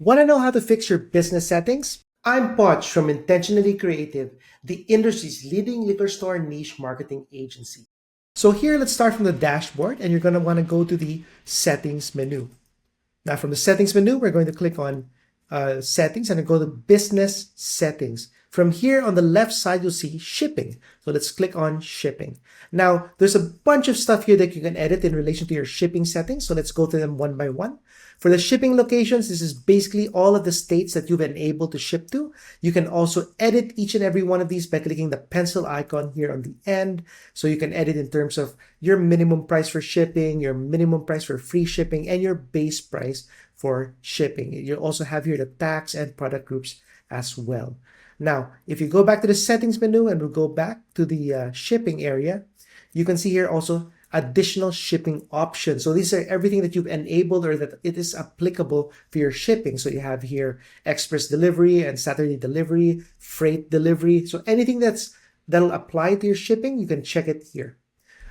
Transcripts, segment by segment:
Want to know how to fix your business settings? I'm Poch from Intentionally Creative, the industry's leading liquor store niche marketing agency. So here, let's start from the dashboard, and you're going to want to go to the settings menu. Now from the settings menu, we're going to click on settings and go to business settings. From here on the left side, you'll see shipping. So let's click on shipping. Now there's a bunch of stuff here that you can edit in relation to your shipping settings. So let's go to them one by one. For the shipping locations, this is basically all of the states that you've been able to ship to. You can also edit each and every one of these by clicking the pencil icon here on the end. So you can edit in terms of your minimum price for shipping, your minimum price for free shipping, and your base price for shipping. You also have here the tax and product groups as well. Now, if you go back to the settings menu and we'll go back to the shipping area, you can see here also additional shipping options. So these are everything that you've enabled or that it is applicable for your shipping. So you have here express delivery and Saturday delivery, freight delivery. So anything that'll apply to your shipping, you can check it here.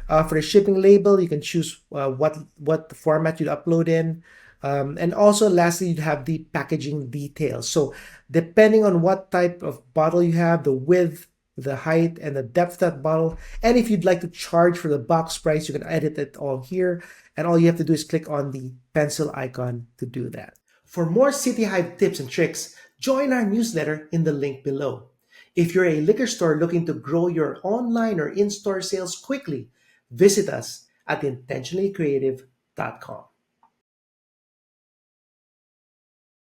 For the shipping label, you can choose what format you'd upload in. And also lastly, you'd have the packaging details. So depending on what type of bottle you have, the width, the height, and the depth of that bottle, and if you'd like to charge for the box price, you can edit it all here. And all you have to do is click on the pencil icon to do that. For more City Hive tips and tricks, join our newsletter in the link below. If you're a liquor store looking to grow your online or in-store sales quickly, visit us at intentionallycreative.com.